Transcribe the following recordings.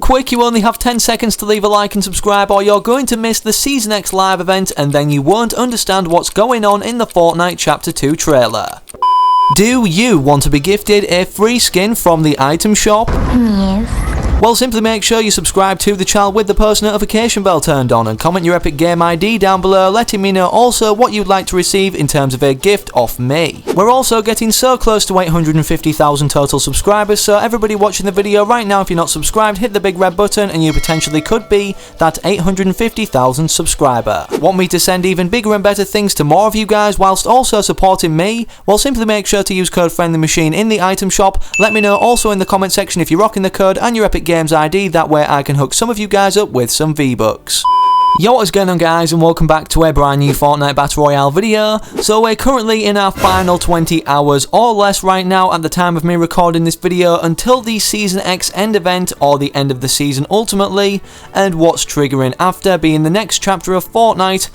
quick, you only have 10 seconds to leave a like and subscribe or you're going to miss the Season X live event and then you won't understand what's going on in the Fortnite Chapter 2 trailer. Do you want to be gifted a free skin from the item shop? Yes. Well, simply make sure you subscribe to the channel with the post notification bell turned on and comment your Epic Game ID down below, letting me know also what you'd like to receive in terms of a gift off me. We're also getting so close to 850,000 total subscribers, so everybody watching the video right now, if you're not subscribed, hit the big red button and you potentially could be that 850,000 subscriber. Want me to send even bigger and better things to more of you guys whilst also supporting me? Well, simply make sure to use code FriendlyMachine in the item shop. Let me know also in the comment section if you're rocking the code and your Epic Games ID, that way I can hook some of you guys up with some V-Bucks. Yo, what's going on guys, and welcome back to a brand new Fortnite Battle Royale video. So we're currently in our final 20 hours or less right now at the time of me recording this video until the Season X end event, or the end of the season ultimately, and what's triggering after being the next chapter of Fortnite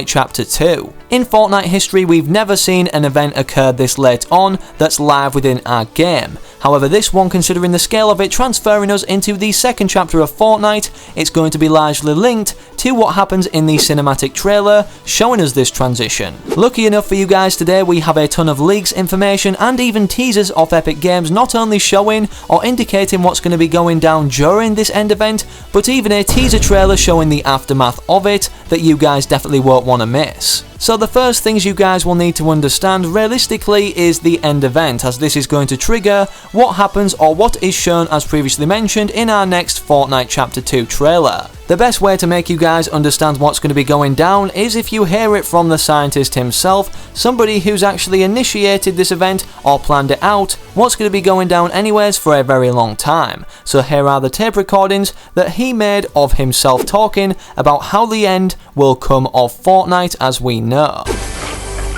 Chapter 2. In Fortnite history, we've never seen an event occur this late on that's live within our game. However, this one, considering the scale of it, transferring us into the second chapter of Fortnite, it's going to be largely linked to what happens in the cinematic trailer, showing us this transition. Lucky enough for you guys today, we have a ton of leaks, information, and even teasers of Epic Games not only showing or indicating what's going to be going down during this end event, but even a teaser trailer showing the aftermath of it that you guys definitely won't want to miss. So the first things you guys will need to understand realistically is the end event, as this is going to trigger what happens or what is shown as previously mentioned in our next Fortnite Chapter 2 trailer. The best way to make you guys understand what's going to be going down is if you hear it from the scientist himself, somebody who's actually initiated this event or planned it out, what's going to be going down anyways for a very long time. So here are the tape recordings that he made of himself talking about how the end will come of Fortnite as we know.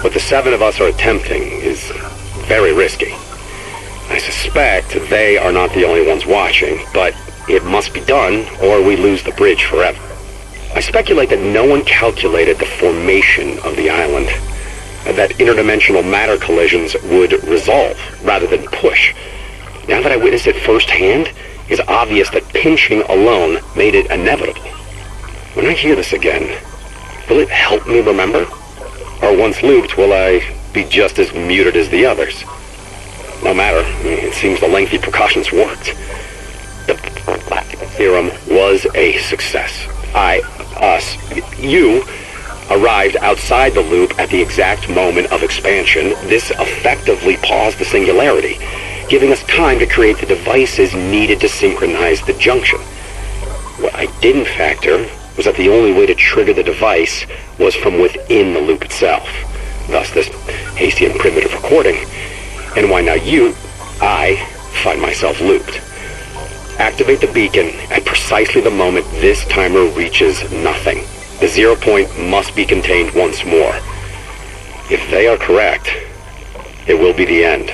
What the 7 of us are attempting is very risky. I suspect they are not the only ones watching, but it must be done or we lose the bridge forever. I speculate that no one calculated the formation of the island, that interdimensional matter collisions would resolve rather than push. Now that I witnessed it firsthand, it's obvious that pinching alone made it inevitable. When I hear this again, will it help me remember? Or once looped, will I be just as muted as the others? No matter, it seems the lengthy precautions worked. The Black Theorem was a success. You arrived outside the loop at the exact moment of expansion. This effectively paused the singularity, giving us time to create the devices needed to synchronize the junction. What I didn't factor was that the only way to trigger the device was from within the loop itself. Thus this hasty and primitive recording. And why now I find myself looped. Activate the beacon at precisely the moment this timer reaches nothing. The 0 point must be contained once more. If they are correct, it will be the end.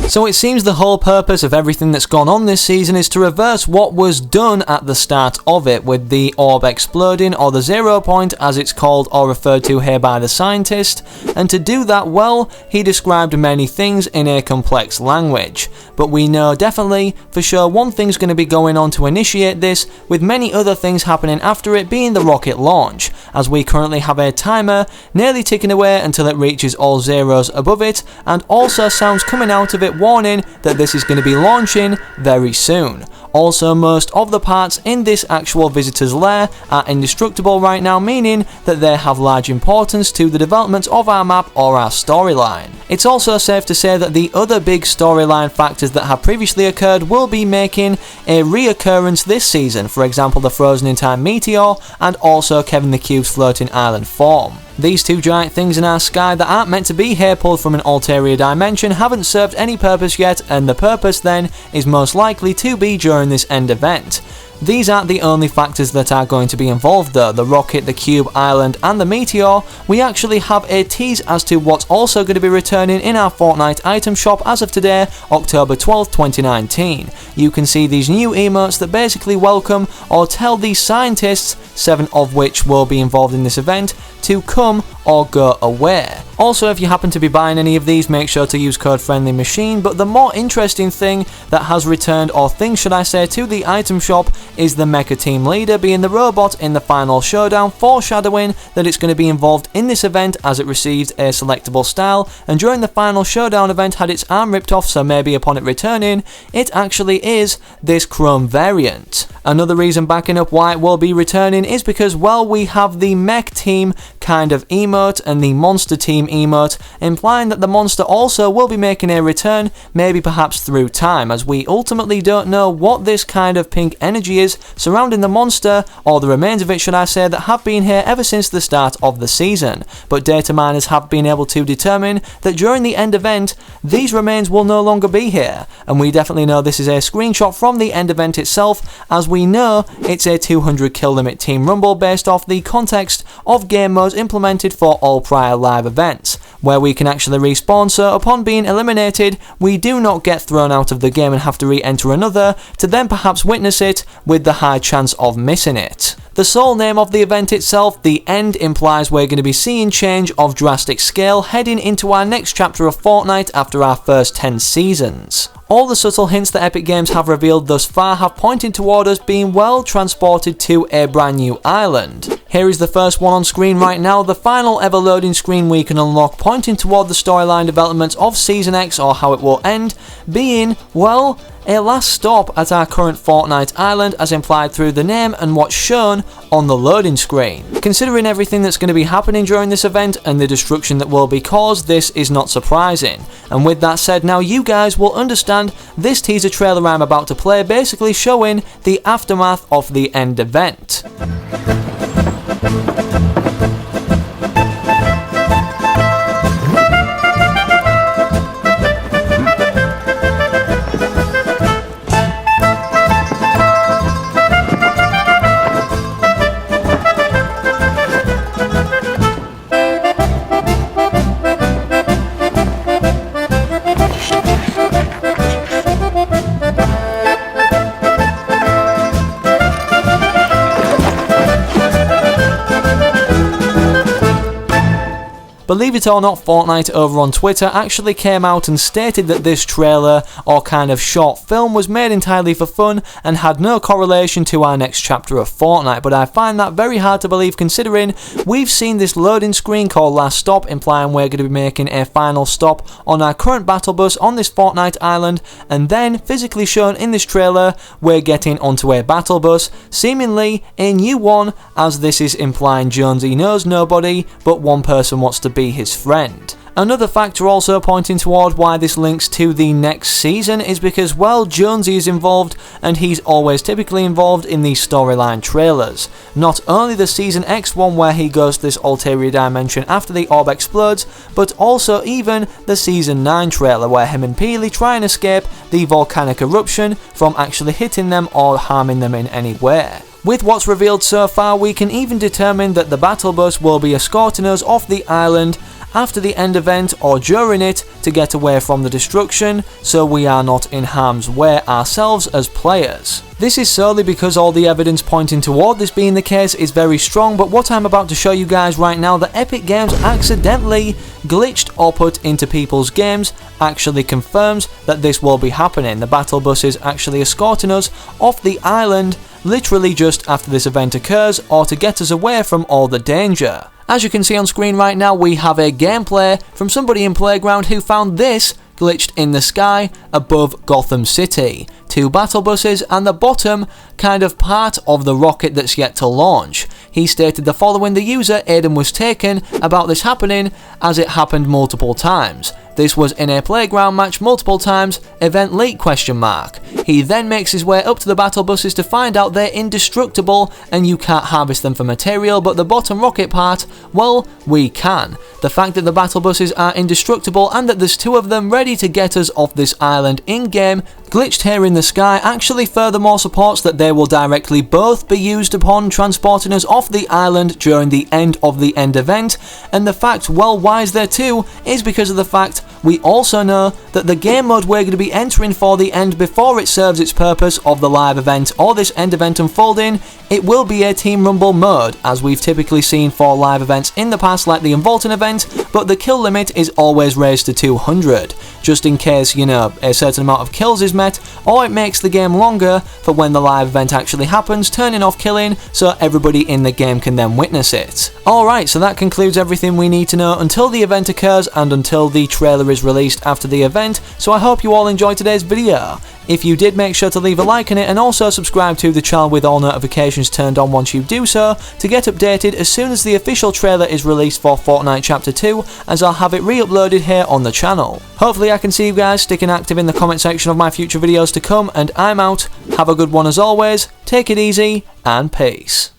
So it seems the whole purpose of everything that's gone on this season is to reverse what was done at the start of it, with the orb exploding, or the 0 point as it's called or referred to here by the scientist, and to do that well, he described many things in a complex language. But we know definitely for sure one thing's going to be going on to initiate this, with many other things happening after it, being the rocket launch, as we currently have a timer nearly ticking away until it reaches all zeros above it, and also sounds coming out of it warning that this is going to be launching very soon. Also, most of the parts in this actual visitor's lair are indestructible right now, meaning that they have large importance to the development of our map or our storyline. It's also safe to say that the other big storyline factors that have previously occurred will be making a reoccurrence this season, for example the Frozen in Time meteor and also Kevin the Cube's floating island form. These two giant things in our sky that aren't meant to be here, pulled from an ulterior dimension, haven't served any purpose yet, and the purpose then is most likely to be during this end event. These aren't the only factors that are going to be involved though. The rocket, the cube, island and the meteor. We actually have a tease as to what's also going to be returning in our Fortnite item shop as of today, October 12th, 2019. You can see these new emotes that basically welcome or tell these scientists, 7 of which will be involved in this event, to come or go away. Also, if you happen to be buying any of these, make sure to use code FRIENDLYMACHINE, but the more interesting thing that has returned, or thing should I say, to the item shop is the Mecha Team Leader being the robot in the final showdown, foreshadowing that it's going to be involved in this event as it received a selectable style, and during the final showdown event had its arm ripped off, so maybe upon it returning, it actually is this chrome variant. Another reason backing up why it will be returning is because, well, we have the Mech Team kind of emote and the Monster Team emote, implying that the monster also will be making a return, maybe perhaps through time, as we ultimately don't know what this kind of pink energy is surrounding the monster, or the remains of it should I say, that have been here ever since the start of the season. But data miners have been able to determine that during the end event, these remains will no longer be here, and we definitely know this is a screenshot from the end event itself, as we know it's a 200 kill limit Team Rumble based off the context of game modes implemented for all prior live events, where we can actually respawn, so upon being eliminated we do not get thrown out of the game and have to re-enter another to then perhaps witness it with the high chance of missing it. The sole name of the event itself, The End, implies we're going to be seeing change of drastic scale heading into our next chapter of Fortnite after our first 10 seasons. All the subtle hints that Epic Games have revealed thus far have pointed toward us being well transported to a brand new island. Here is the first one on screen right now, the final ever loading screen we can unlock, pointing toward the storyline development of Season X, or how it will end, being, well, a last stop at our current Fortnite island as implied through the name and what's shown on the loading screen. Considering everything that's going to be happening during this event and the destruction that will be caused, this is not surprising. And with that said, now you guys will understand this teaser trailer I'm about to play basically showing the aftermath of the end event. Believe it or not, Fortnite over on Twitter actually came out and stated that this trailer, or kind of short film, was made entirely for fun and had no correlation to our next chapter of Fortnite, but I find that very hard to believe considering we've seen this loading screen called Last Stop, implying we're going to be making a final stop on our current battle bus on this Fortnite island, and then physically shown in this trailer we're getting onto a battle bus, seemingly a new one, as this is implying Jonesy knows nobody, but one person wants to be his friend. Another factor also pointing toward why this links to the next season is because, well, Jonesy is involved and he's always typically involved in these storyline trailers. Not only the Season X one where he goes to this ulterior dimension after the orb explodes, but also even the Season 9 trailer where him and Peely try and escape the volcanic eruption from actually hitting them or harming them in any way. With what's revealed so far, we can even determine that the battle bus will be escorting us off the island after the end event or during it to get away from the destruction, so we are not in harm's way ourselves as players. This is solely because all the evidence pointing toward this being the case is very strong, but what I'm about to show you guys right now that Epic Games accidentally glitched or put into people's games actually confirms that this will be happening. The battle bus is actually escorting us off the island literally just after this event occurs, or to get us away from all the danger. As you can see on screen right now, we have a gameplay from somebody in Playground who found this glitched in the sky above Gotham City. 2 battle buses and the bottom kind of part of the rocket that's yet to launch. He stated the following: the user Aiden was taken about this happening as it happened multiple times. This was in a playground match multiple times, event leak ? He then makes his way up to the battle buses to find out they're indestructible and you can't harvest them for material, but the bottom rocket part, well, we can. The fact that the battle buses are indestructible and that there's 2 of them ready to get us off this island in-game, glitched here in the sky, actually furthermore supports that they will directly both be used upon transporting us off the island during the end of the end event, and the fact, well, why is there 2, is because of the fact we also know that the game mode we're going to be entering for the end before it serves its purpose of the live event or this end event unfolding, it will be a Team Rumble mode, as we've typically seen for live events in the past like the Involting event, but the kill limit is always raised to 200, just in case, you know, a certain amount of kills is met, or it makes the game longer for when the live event actually happens, turning off killing so everybody in the game can then witness it. Alright, so that concludes everything we need to know until the event occurs and until the trailer is released after the event, so I hope you all enjoyed today's video. If you did, make sure to leave a like on it and also subscribe to the channel with all notifications turned on once you do so to get updated as soon as the official trailer is released for Fortnite Chapter 2, as I'll have it re-uploaded here on the channel. Hopefully I can see you guys sticking active in the comment section of my future videos to come, and I'm out. Have a good one as always, take it easy, and peace.